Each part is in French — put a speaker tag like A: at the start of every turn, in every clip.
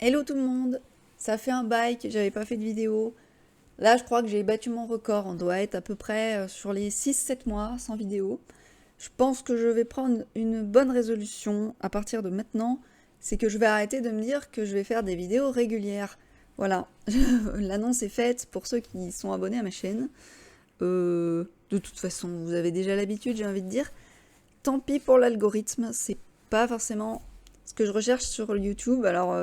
A: Hello tout le monde, ça fait un bail que j'avais pas fait de vidéo. Là je crois que j'ai battu mon record, on doit être à peu près sur les 6-7 mois sans vidéo. Je pense que je vais prendre une bonne résolution à partir de maintenant, c'est que je vais arrêter de me dire que je vais faire des vidéos régulières. Voilà, l'annonce est faite pour ceux qui sont abonnés à ma chaîne. De toute façon, vous avez déjà l'habitude, j'ai envie de dire. Tant pis pour l'algorithme, c'est pas forcément ce que je recherche sur YouTube. Alors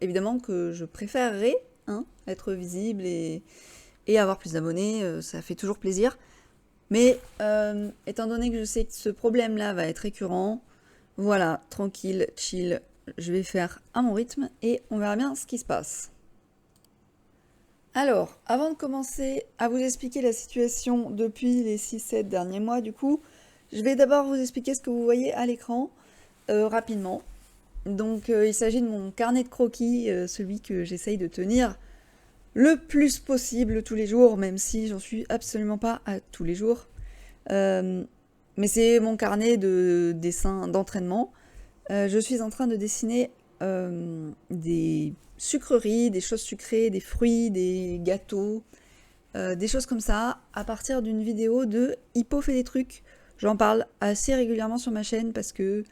A: évidemment que je préférerais être visible et avoir plus d'abonnés, ça fait toujours plaisir. Mais étant donné que je sais que ce problème-là va être récurrent, voilà, tranquille, chill, je vais faire à mon rythme et on verra bien ce qui se passe. Alors, avant de commencer à vous expliquer la situation depuis les 6-7 derniers mois, du coup, je vais d'abord vous expliquer ce que vous voyez à l'écran, rapidement. Donc, il s'agit de mon carnet de croquis, celui que j'essaye de tenir le plus possible tous les jours, même si j'en suis absolument pas à tous les jours. Mais c'est mon carnet de dessin d'entraînement. Je suis en train de dessiner des sucreries, des choses sucrées, des fruits, des gâteaux, des choses comme ça, à partir d'une vidéo de Hippo fait des trucs. J'en parle assez régulièrement sur ma chaîne parce que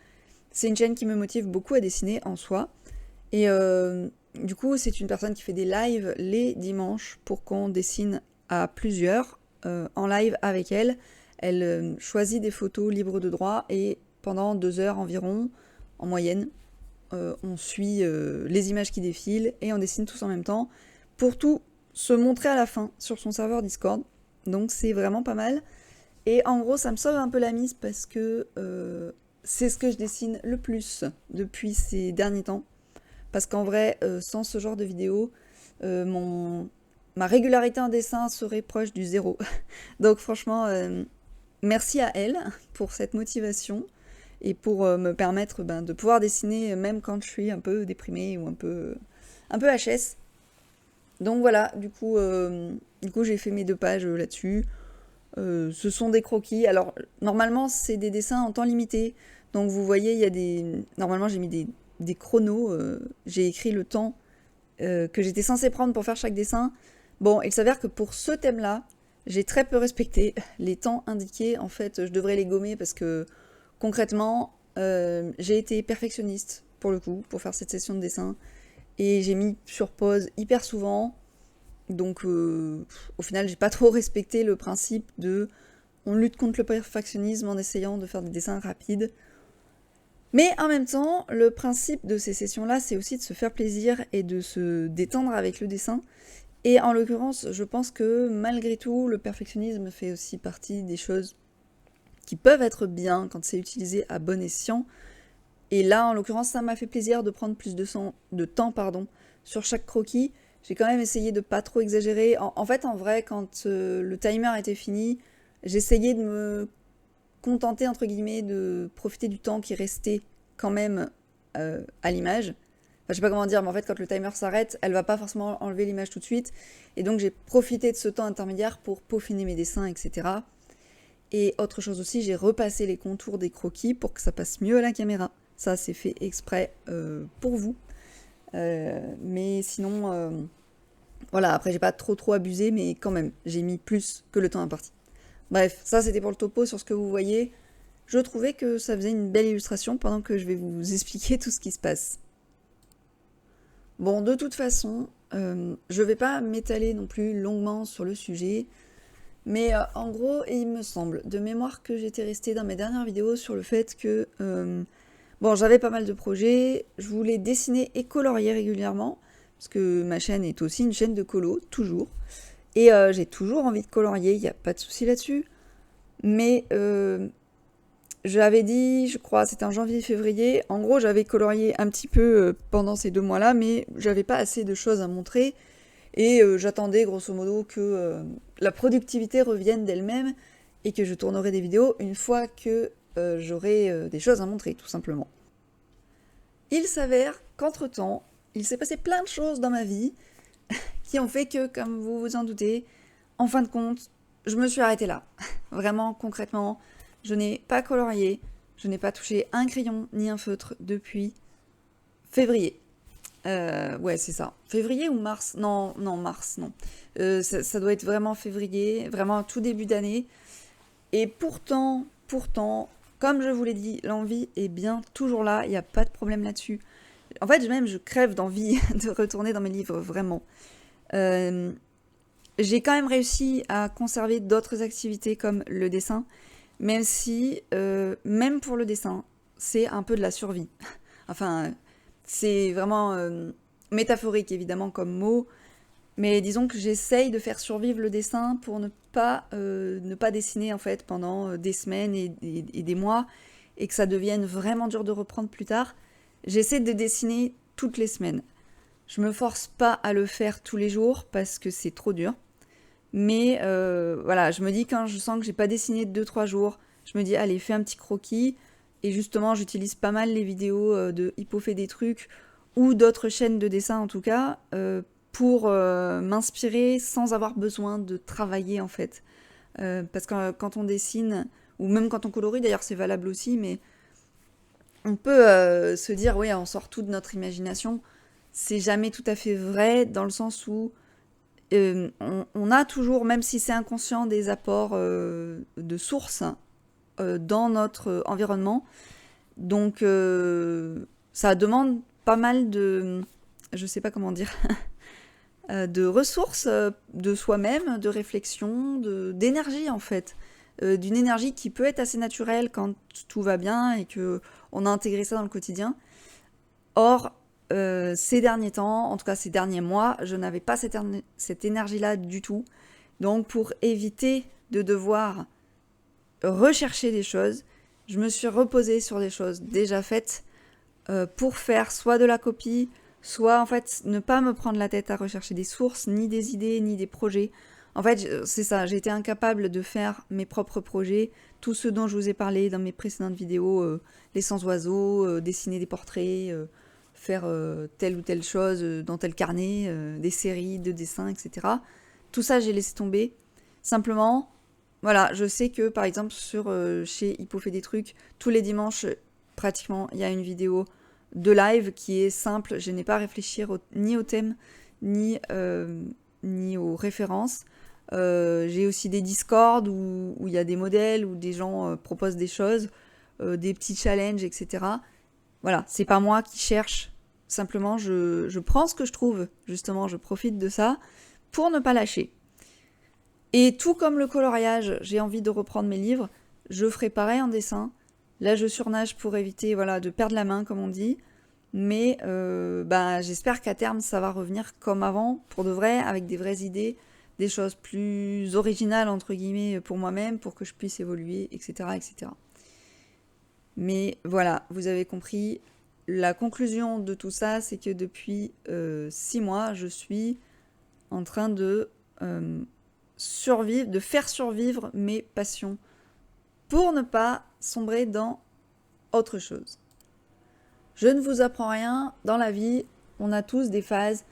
A: c'est une chaîne qui me motive beaucoup à dessiner en soi. Et du coup, c'est une personne qui fait des lives les dimanches pour qu'on dessine à plusieurs en live avec elle. Elle choisit des photos libres de droit et pendant 2 heures environ, en moyenne, on suit les images qui défilent et on dessine tous en même temps pour tout se montrer à la fin sur son serveur Discord. Donc c'est vraiment pas mal. Et en gros, ça me sauve un peu la mise parce que c'est ce que je dessine le plus depuis ces derniers temps. Parce qu'en vrai, sans ce genre de vidéo, ma régularité en dessin serait proche du zéro. Donc franchement, merci à elle pour cette motivation et pour me permettre de pouvoir dessiner même quand je suis un peu déprimée ou un peu HS. Donc voilà, du coup j'ai fait mes 2 pages là-dessus. Ce sont des croquis. Alors normalement c'est des dessins en temps limité. Donc vous voyez, il y a des. Normalement j'ai mis des chronos. J'ai écrit le temps que j'étais censée prendre pour faire chaque dessin. Bon, il s'avère que pour ce thème-là, j'ai très peu respecté les temps indiqués. En fait, je devrais les gommer parce que concrètement, j'ai été perfectionniste pour le coup, pour faire cette session de dessin. Et j'ai mis sur pause hyper souvent. Donc au final, j'ai pas trop respecté le principe de on lutte contre le perfectionnisme en essayant de faire des dessins rapides. Mais en même temps, le principe de ces sessions-là, c'est aussi de se faire plaisir et de se détendre avec le dessin. Et en l'occurrence, je pense que malgré tout, le perfectionnisme fait aussi partie des choses qui peuvent être bien quand c'est utilisé à bon escient. Et là, en l'occurrence, ça m'a fait plaisir de prendre plus de temps sur chaque croquis. J'ai quand même essayé de pas trop exagérer. En fait, en vrai, quand le timer était fini, j'essayais de me contenter, entre guillemets, de profiter du temps qui restait quand même à l'image. Enfin, je sais pas comment dire, mais en fait, quand le timer s'arrête, elle va pas forcément enlever l'image tout de suite. Et donc, j'ai profité de ce temps intermédiaire pour peaufiner mes dessins, etc. Et autre chose aussi, j'ai repassé les contours des croquis pour que ça passe mieux à la caméra. Ça, c'est fait exprès pour vous. Mais sinon, voilà, après, j'ai pas trop abusé, mais quand même, j'ai mis plus que le temps imparti. Bref, ça, c'était pour le topo sur ce que vous voyez. Je trouvais que ça faisait une belle illustration pendant que je vais vous expliquer tout ce qui se passe. Bon, de toute façon, je vais pas m'étaler non plus longuement sur le sujet, mais en gros, il me semble, de mémoire, que j'étais restée dans mes dernières vidéos sur le fait que, bon, j'avais pas mal de projets, je voulais dessiner et colorier régulièrement, parce que ma chaîne est aussi une chaîne de colo, toujours, et j'ai toujours envie de colorier, il n'y a pas de souci là-dessus, mais j'avais dit, je crois, c'était en janvier-février, en gros j'avais colorié un petit peu pendant ces 2 mois-là, mais j'avais pas assez de choses à montrer, et j'attendais grosso modo que la productivité revienne d'elle-même, et que je tournerai des vidéos une fois que j'aurai des choses à montrer, tout simplement. Il s'avère qu'entre-temps, il s'est passé plein de choses dans ma vie, qui ont fait que, comme vous vous en doutez, en fin de compte, je me suis arrêtée là. Vraiment, concrètement, je n'ai pas colorié, je n'ai pas touché un crayon ni un feutre depuis février. Ouais, c'est ça. Février ou mars? Non, non, mars, non. Ça doit être vraiment février, vraiment tout début d'année. Et pourtant, comme je vous l'ai dit, l'envie est bien toujours là, il n'y a pas de problème là-dessus. En fait, même je crève d'envie de retourner dans mes livres, vraiment. Euh, j'ai quand même réussi à conserver d'autres activités comme le dessin, même si, même pour le dessin, c'est un peu de la survie. Enfin, c'est vraiment métaphorique évidemment comme mot, mais disons que j'essaye de faire survivre le dessin pour ne pas dessiner en fait pendant des semaines et des mois et que ça devienne vraiment dur de reprendre plus tard. J'essaie de dessiner toutes les semaines. Je me force pas à le faire tous les jours parce que c'est trop dur. Mais voilà, je me dis quand je sens que j'ai pas dessiné 2 3 jours, je me dis allez, fais un petit croquis. Et justement, j'utilise pas mal les vidéos de Hippo fait des trucs ou d'autres chaînes de dessin en tout cas pour m'inspirer sans avoir besoin de travailler en fait. Parce que quand on dessine, ou même quand on colorie, d'ailleurs c'est valable aussi, mais on peut se dire oui, on sort tout de notre imagination. C'est jamais tout à fait vrai dans le sens où on a toujours, même si c'est inconscient, des apports de sources dans notre environnement. Donc ça demande pas mal de, je sais pas comment dire, de ressources de soi-même, de réflexion, d'énergie en fait. D'une énergie qui peut être assez naturelle quand tout va bien et que on a intégré ça dans le quotidien. Or, ces derniers temps, en tout cas ces derniers mois, je n'avais pas cette énergie-là du tout. Donc pour éviter de devoir rechercher des choses, je me suis reposée sur des choses déjà faites pour faire soit de la copie, soit en fait ne pas me prendre la tête à rechercher des sources, ni des idées, ni des projets. En fait, c'est ça, j'ai été incapable de faire mes propres projets, tout ce dont je vous ai parlé dans mes précédentes vidéos, les sans-oiseaux, dessiner des portraits, faire telle ou telle chose dans tel carnet, des séries de dessins, etc. Tout ça, j'ai laissé tomber. Simplement, voilà, je sais que par exemple chez Hippo fait des trucs, tous les dimanches, pratiquement, il y a une vidéo de live qui est simple. Je n'ai pas à réfléchir ni au thème, ni aux références. J'ai aussi des Discord où il y a des modèles, où des gens proposent des choses, des petits challenges, etc. Voilà, c'est pas moi qui cherche. Simplement, je prends ce que je trouve. Justement, je profite de ça pour ne pas lâcher. Et tout comme le coloriage, j'ai envie de reprendre mes livres. Je ferai pareil en dessin. Là, je surnage pour éviter voilà, de perdre la main, comme on dit. Mais j'espère qu'à terme, ça va revenir comme avant, pour de vrai, avec des vraies idées, des choses plus originales, entre guillemets, pour moi-même, pour que je puisse évoluer, etc., etc. Mais voilà, vous avez compris. La conclusion de tout ça, c'est que depuis 6 mois, je suis en train de survivre, de faire survivre mes passions pour ne pas sombrer dans autre chose. Je ne vous apprends rien, dans la vie, on a tous des phases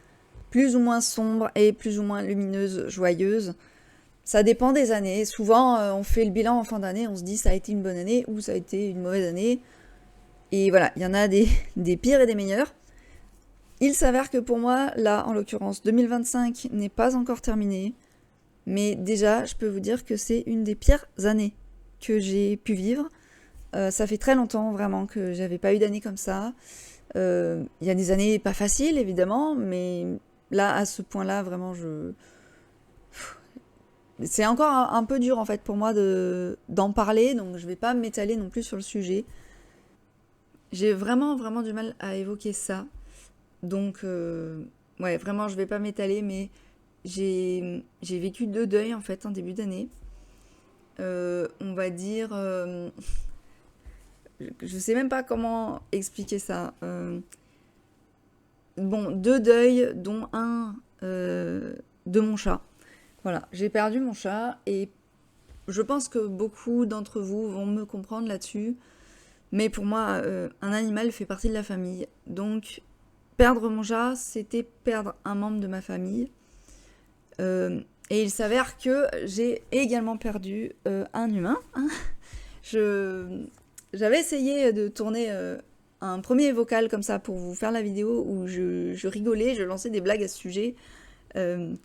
A: plus ou moins sombres et plus ou moins lumineuses, joyeuses. Ça dépend des années. Souvent, on fait le bilan en fin d'année, on se dit ça a été une bonne année ou ça a été une mauvaise année. Et voilà, il y en a des pires et des meilleurs. Il s'avère que pour moi, là, en l'occurrence, 2025 n'est pas encore terminé. Mais déjà, je peux vous dire que c'est une des pires années que j'ai pu vivre. Ça fait très longtemps, vraiment, que j'avais pas eu d'année comme ça. Il y a des années pas faciles, évidemment, mais là, à ce point-là, vraiment, c'est encore un peu dur, en fait, pour moi d'en parler, donc je vais pas m'étaler non plus sur le sujet. J'ai vraiment, vraiment du mal à évoquer ça. Donc, ouais, vraiment, je vais pas m'étaler, mais j'ai vécu 2 deuils, en fait, en début d'année. On va dire... je sais même pas comment expliquer ça. Bon, 2 deuils, dont un de mon chat. Voilà, j'ai perdu mon chat et je pense que beaucoup d'entre vous vont me comprendre là-dessus. Mais pour moi, un animal fait partie de la famille. Donc, perdre mon chat, c'était perdre un membre de ma famille. Et il s'avère que j'ai également perdu un humain. J'avais essayé de tourner un premier vocal comme ça pour vous faire la vidéo où je rigolais, je lançais des blagues à ce sujet.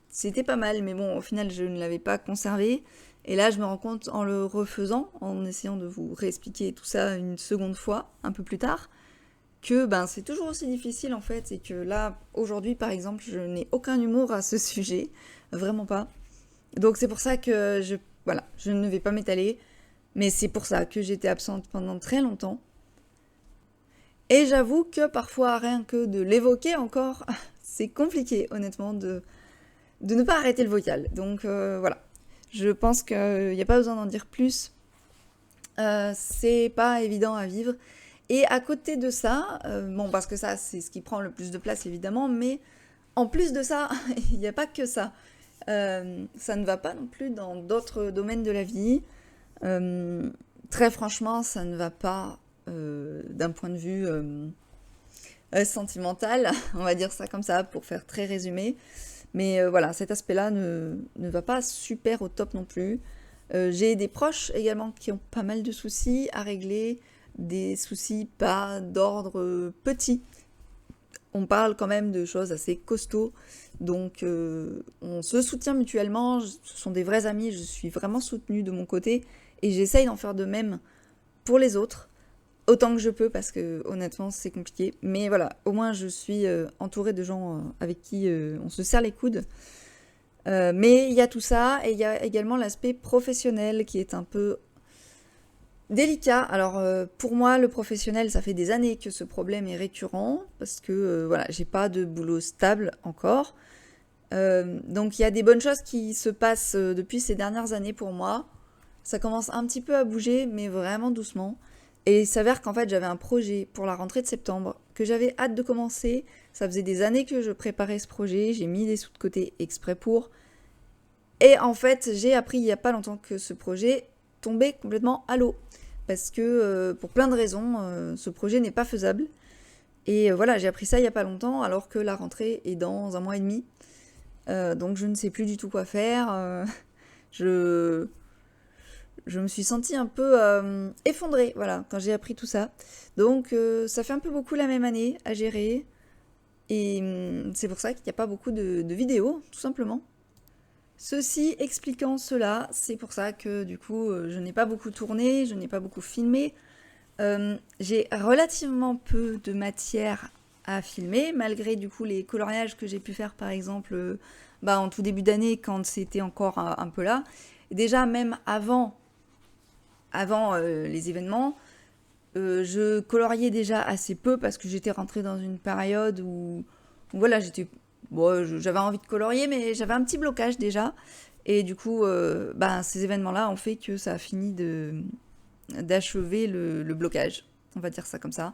A: C'était pas mal, mais bon, au final, je ne l'avais pas conservé. Et là, je me rends compte en le refaisant, en essayant de vous réexpliquer tout ça une seconde fois, un peu plus tard, que ben, c'est toujours aussi difficile en fait, et que là, aujourd'hui, par exemple, je n'ai aucun humour à ce sujet, vraiment pas. Donc c'est pour ça que voilà, je ne vais pas m'étaler, mais c'est pour ça que j'étais absente pendant très longtemps. Et j'avoue que parfois, rien que de l'évoquer encore, c'est compliqué, honnêtement, de ne pas arrêter le vocal. Donc voilà, je pense qu'il n'y a pas besoin d'en dire plus. C'est pas évident à vivre. Et à côté de ça, bon, parce que ça, c'est ce qui prend le plus de place, évidemment, mais en plus de ça, il n'y a pas que ça. Ça ne va pas non plus dans d'autres domaines de la vie. Très franchement, ça ne va pas d'un point de vue sentimental, on va dire ça comme ça, pour faire très résumé. Mais voilà, cet aspect-là ne va pas super au top non plus. J'ai des proches également qui ont pas mal de soucis à régler, des soucis pas d'ordre petit. On parle quand même de choses assez costauds, donc on se soutient mutuellement, ce sont des vrais amis, je suis vraiment soutenue de mon côté, et j'essaye d'en faire de même pour les autres, autant que je peux, parce que honnêtement c'est compliqué. Mais voilà, au moins je suis entourée de gens avec qui on se serre les coudes. Mais il y a tout ça, et il y a également l'aspect professionnel qui est un peu délicat. Alors pour moi, le professionnel, ça fait des années que ce problème est récurrent, parce que voilà, j'ai pas de boulot stable encore. Donc il y a des bonnes choses qui se passent depuis ces dernières années pour moi. Ça commence un petit peu à bouger, mais vraiment doucement. Et il s'avère qu'en fait, j'avais un projet pour la rentrée de septembre que j'avais hâte de commencer. Ça faisait des années que je préparais ce projet, j'ai mis des sous de côté exprès pour. Et en fait, j'ai appris il n'y a pas longtemps que ce projet tombait complètement à l'eau. Parce que pour plein de raisons, ce projet n'est pas faisable. Et voilà, j'ai appris ça il n'y a pas longtemps, alors que la rentrée est dans un mois et demi. Donc je ne sais plus du tout quoi faire. Je me suis sentie un peu effondrée, voilà, quand j'ai appris tout ça. Donc ça fait un peu beaucoup la même année à gérer. Et c'est pour ça qu'il n'y a pas beaucoup de vidéos, tout simplement. Ceci expliquant cela, c'est pour ça que du coup je n'ai pas beaucoup tourné, je n'ai pas beaucoup filmé. J'ai relativement peu de matière à filmer, malgré du coup les coloriages que j'ai pu faire par exemple en tout début d'année quand c'était encore un peu là. Déjà même avant les événements, je coloriais déjà assez peu parce que j'étais rentrée dans une période où voilà, j'avais envie de colorier, mais j'avais un petit blocage déjà. Et du coup, ces événements-là ont fait que ça a fini d'achever le blocage, on va dire ça comme ça.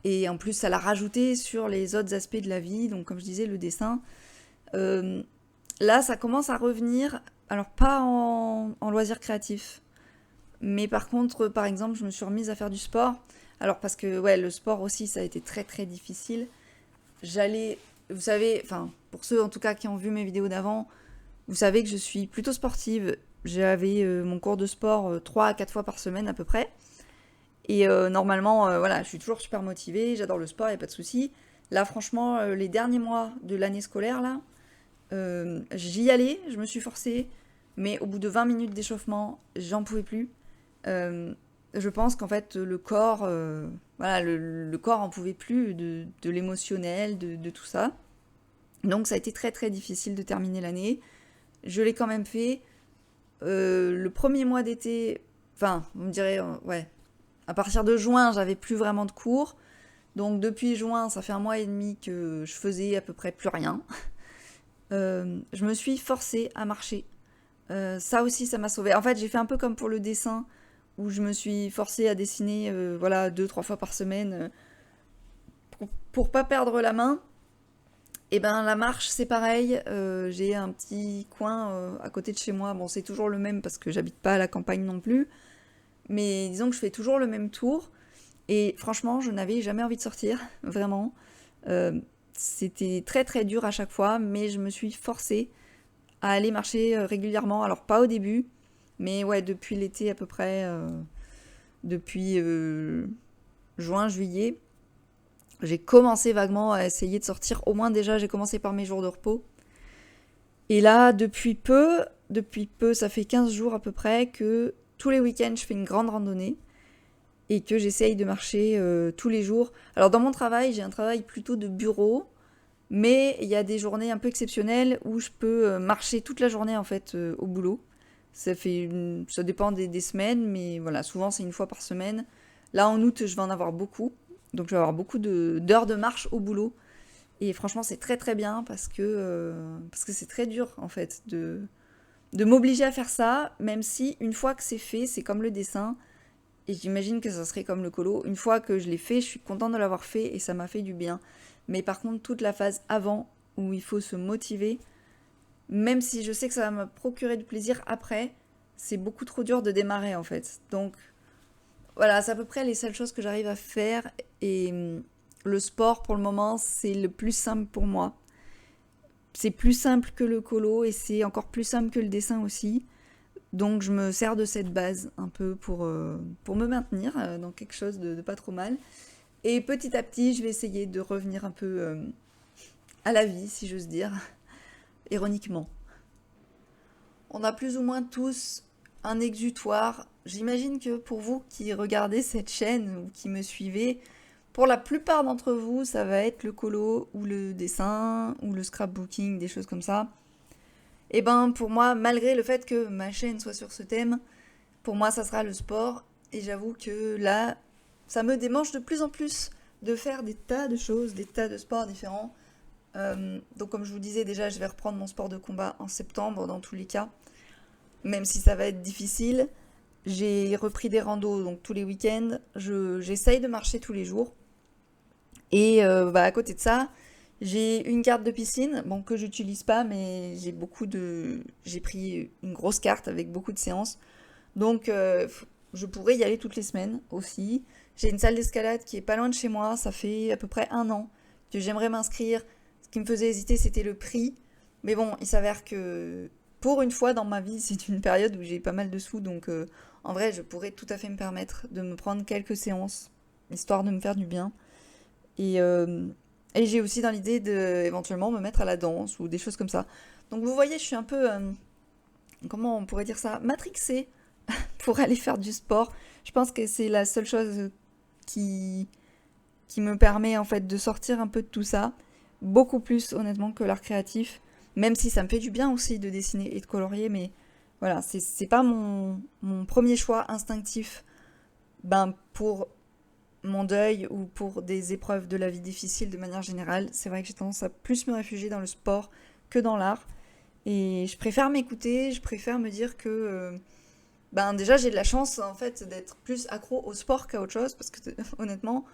A: Et en plus, ça l'a rajouté sur les autres aspects de la vie, donc comme je disais, le dessin. Là, ça commence à revenir, alors pas en loisir créatif, mais par contre, par exemple, je me suis remise à faire du sport. Alors parce que ouais, le sport aussi, ça a été très très difficile. Vous savez, enfin, pour ceux en tout cas qui ont vu mes vidéos d'avant, vous savez que je suis plutôt sportive. J'avais mon cours de sport 3 à 4 fois par semaine à peu près. Et normalement, voilà, je suis toujours super motivée, j'adore le sport, il n'y a pas de souci. Là, franchement, les derniers mois de l'année scolaire, là, j'y allais, je me suis forcée, mais au bout de 20 minutes d'échauffement, j'en pouvais plus. Je pense qu'en fait, le corps, voilà, le corps en pouvait plus de l'émotionnel, de tout ça. Donc ça a été très très difficile de terminer l'année. Je l'ai quand même fait. Le premier mois d'été, enfin, on me dirait, ouais, à partir de juin, j'avais plus vraiment de cours. Donc depuis juin, ça fait un mois et demi que je faisais à peu près plus rien. Je me suis forcée à marcher. Ça aussi, ça m'a sauvée. En fait, j'ai fait un peu comme pour le dessin, où je me suis forcée à dessiner voilà, 2-3 fois par semaine pour pas perdre la main. Et ben la marche, c'est pareil. J'ai un petit coin à côté de chez moi. Bon, c'est toujours le même parce que j'habite pas à la campagne non plus. Mais disons que je fais toujours le même tour. Et franchement, je n'avais jamais envie de sortir, vraiment. C'était très très dur à chaque fois, mais je me suis forcée à aller marcher régulièrement. Alors pas au début, mais ouais, depuis l'été à peu près, depuis juin, juillet. J'ai commencé vaguement à essayer de sortir. Au moins déjà, j'ai commencé par mes jours de repos. Et là, depuis peu, ça fait 15 jours à peu près que tous les week-ends, je fais une grande randonnée et que j'essaye de marcher tous les jours. Alors dans mon travail, j'ai un travail plutôt de bureau, mais il y a des journées un peu exceptionnelles où je peux marcher toute la journée en fait au boulot. Ça dépend des semaines, mais voilà, souvent c'est une fois par semaine. Là en août, je vais en avoir beaucoup, donc je vais avoir beaucoup d'heures de marche au boulot. Et franchement, c'est très très bien parce que c'est très dur en fait de m'obliger à faire ça, même si une fois que c'est fait, c'est comme le dessin. Et j'imagine que ça serait comme le colo. Une fois que je l'ai fait, je suis contente de l'avoir fait et ça m'a fait du bien. Mais par contre, toute la phase avant, où il faut se motiver, même si je sais que ça va me procurer du plaisir après, c'est beaucoup trop dur de démarrer en fait. Donc voilà, c'est à peu près les seules choses que j'arrive à faire. Et le sport, pour le moment, c'est le plus simple pour moi. C'est plus simple que le colo et c'est encore plus simple que le dessin aussi. Donc je me sers de cette base un peu pour me maintenir dans quelque chose de pas trop mal. Et petit à petit, je vais essayer de revenir un peu à la vie, si j'ose dire, ironiquement. On a plus ou moins tous un exutoire. J'imagine que pour vous qui regardez cette chaîne ou qui me suivez, pour la plupart d'entre vous, ça va être le colo ou le dessin ou le scrapbooking, des choses comme ça. Et ben pour moi, malgré le fait que ma chaîne soit sur ce thème, pour moi ça sera le sport. Et j'avoue que là, ça me démange de plus en plus de faire des tas de choses, des tas de sports différents. Donc comme je vous disais déjà, je vais reprendre mon sport de combat en septembre dans tous les cas. Même si ça va être difficile, j'ai repris des randos donc tous les week-ends. J'essaye de marcher tous les jours. Et à côté de ça, j'ai une carte de piscine, bon que j'utilise pas, mais j'ai pris une grosse carte avec beaucoup de séances. Donc je pourrais y aller toutes les semaines aussi. J'ai une salle d'escalade qui est pas loin de chez moi. Ça fait à peu près un an que j'aimerais m'inscrire. Ce qui me faisait hésiter, c'était le prix. Mais bon, il s'avère que pour une fois dans ma vie, c'est une période où j'ai pas mal de sous. Donc en vrai, je pourrais tout à fait me permettre de me prendre quelques séances, histoire de me faire du bien. Et, euh, et j'ai aussi dans l'idée de éventuellement me mettre à la danse ou des choses comme ça. Donc vous voyez, je suis un peu, comment on pourrait dire ça, matrixée pour aller faire du sport. Je pense que c'est la seule chose qui, qui me permet en fait de sortir un peu de tout ça. Beaucoup plus honnêtement que l'art créatif. Même si ça me fait du bien aussi de dessiner et de colorier, mais voilà, c'est pas mon premier choix instinctif pour mon deuil ou pour des épreuves de la vie difficiles de manière générale. C'est vrai que j'ai tendance à plus me réfugier dans le sport que dans l'art. Et je préfère m'écouter, je préfère me dire que déjà j'ai de la chance en fait d'être plus accro au sport qu'à autre chose parce que honnêtement,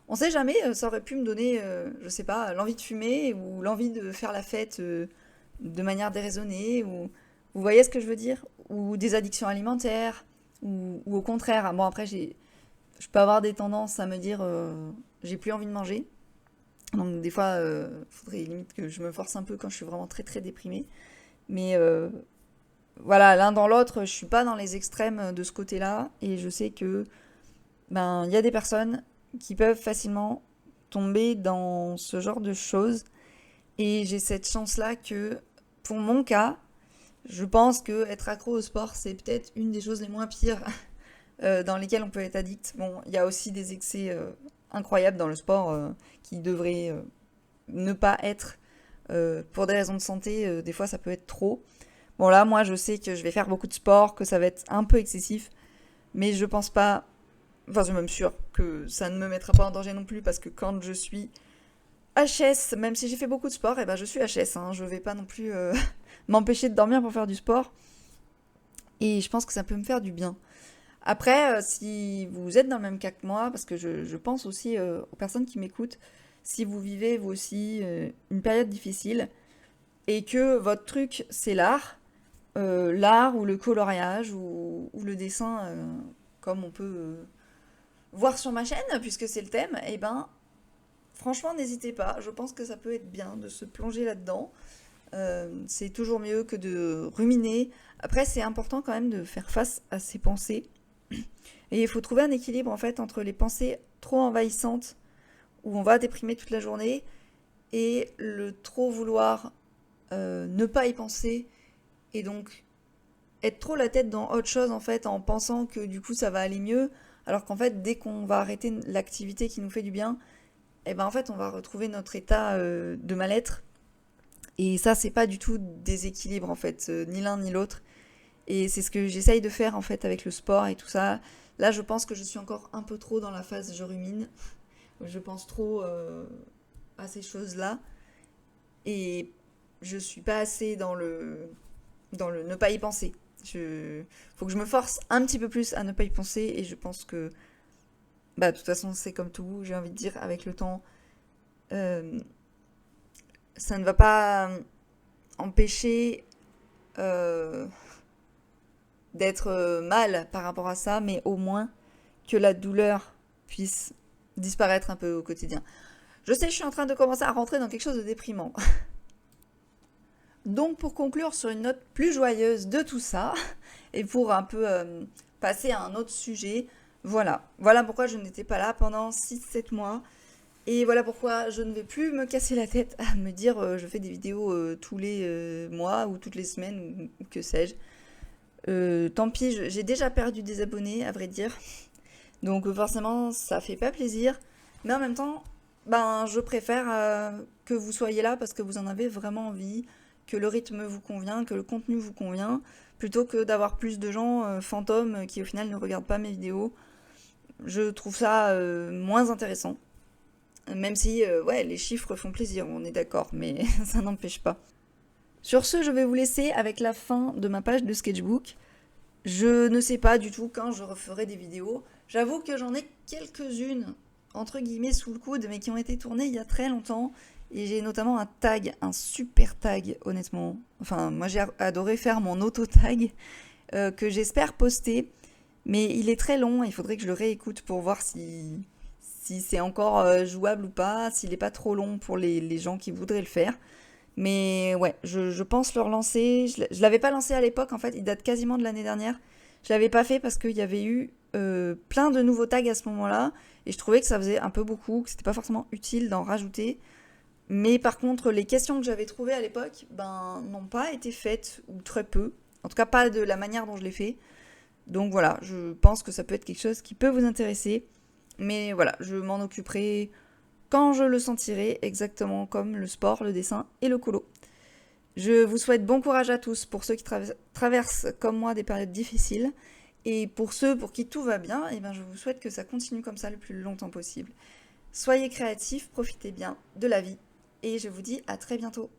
A: on sait jamais, ça aurait pu me donner, je sais pas, l'envie de fumer ou l'envie de faire la fête de manière déraisonnée ou vous voyez ce que je veux dire? Ou des addictions alimentaires ou au contraire, bon après je peux avoir des tendances à me dire j'ai plus envie de manger. Donc des fois, faudrait limite que je me force un peu quand je suis vraiment très très déprimée. Mais voilà, l'un dans l'autre, je suis pas dans les extrêmes de ce côté-là. Et je sais que il y a des personnes qui peuvent facilement tomber dans ce genre de choses. Et j'ai cette chance-là que, pour mon cas, je pense que être accro au sport, c'est peut-être une des choses les moins pires dans lesquelles on peut être addict. Bon, il y a aussi des excès incroyables dans le sport qui devraient ne pas être pour des raisons de santé. Des fois, ça peut être trop. Bon, là, moi, je sais que je vais faire beaucoup de sport, que ça va être un peu excessif, mais je pense pas. Enfin, je suis même sûre que ça ne me mettra pas en danger non plus parce que quand je suis HS, même si j'ai fait beaucoup de sport, et ben je suis HS. Hein, je vais pas non plus m'empêcher de dormir pour faire du sport. Et je pense que ça peut me faire du bien. Après, si vous êtes dans le même cas que moi, parce que je pense aussi aux personnes qui m'écoutent, si vous vivez vous aussi une période difficile et que votre truc c'est l'art ou le coloriage ou le dessin, comme on peut voir sur ma chaîne, puisque c'est le thème, et ben franchement n'hésitez pas, je pense que ça peut être bien de se plonger là-dedans. C'est toujours mieux que de ruminer. Après, c'est important quand même de faire face à ses pensées. Et il faut trouver un équilibre en fait entre les pensées trop envahissantes où on va déprimer toute la journée et le trop vouloir ne pas y penser et donc être trop la tête dans autre chose en fait en pensant que du coup ça va aller mieux alors qu'en fait dès qu'on va arrêter l'activité qui nous fait du bien et ben en fait on va retrouver notre état de mal-être et ça c'est pas du tout des équilibres en fait ni l'un ni l'autre et c'est ce que j'essaye de faire en fait avec le sport et tout ça. Là je pense que je suis encore un peu trop dans la phase je rumine, je pense trop à ces choses là et je suis pas assez dans le ne pas y penser. Faut que je me force un petit peu plus à ne pas y penser et je pense que bah de toute façon c'est comme tout, j'ai envie de dire avec le temps euh, ça ne va pas empêcher euh, d'être mal par rapport à ça, mais au moins que la douleur puisse disparaître un peu au quotidien. Je sais, je suis en train de commencer à rentrer dans quelque chose de déprimant. Donc pour conclure sur une note plus joyeuse de tout ça, et pour un peu passer à un autre sujet, voilà pourquoi je n'étais pas là pendant 6 7 mois. Et voilà pourquoi je ne vais plus me casser la tête à me dire je fais des vidéos tous les mois ou toutes les semaines ou que sais-je. Tant pis, j'ai déjà perdu des abonnés à vrai dire. Donc forcément ça fait pas plaisir. Mais en même temps, ben je préfère que vous soyez là parce que vous en avez vraiment envie, que le rythme vous convient, que le contenu vous convient, plutôt que d'avoir plus de gens fantômes qui au final ne regardent pas mes vidéos. Je trouve ça moins intéressant. Même si, ouais, les chiffres font plaisir, on est d'accord, mais ça n'empêche pas. Sur ce, je vais vous laisser avec la fin de ma page de sketchbook. Je ne sais pas du tout quand je referai des vidéos. J'avoue que j'en ai quelques-unes, entre guillemets, sous le coude, mais qui ont été tournées il y a très longtemps. Et j'ai notamment un tag, un super tag, honnêtement. Enfin, moi j'ai adoré faire mon auto-tag, que j'espère poster. Mais il est très long, il faudrait que je le réécoute pour voir si c'est encore jouable ou pas, s'il n'est pas trop long pour les gens qui voudraient le faire. Mais ouais, je pense le relancer. Je l'avais pas lancé à l'époque, en fait, il date quasiment de l'année dernière. Je l'avais pas fait parce qu'il y avait eu plein de nouveaux tags à ce moment-là, et je trouvais que ça faisait un peu beaucoup, que c'était pas forcément utile d'en rajouter. Mais par contre, les questions que j'avais trouvées à l'époque, ben, n'ont pas été faites, ou très peu. En tout cas, pas de la manière dont je l'ai fait. Donc voilà, je pense que ça peut être quelque chose qui peut vous intéresser. Mais voilà, je m'en occuperai quand je le sentirai, exactement comme le sport, le dessin et le colo. Je vous souhaite bon courage à tous pour ceux qui traversent comme moi des périodes difficiles. Et pour ceux pour qui tout va bien, eh ben je vous souhaite que ça continue comme ça le plus longtemps possible. Soyez créatifs, profitez bien de la vie. Et je vous dis à très bientôt.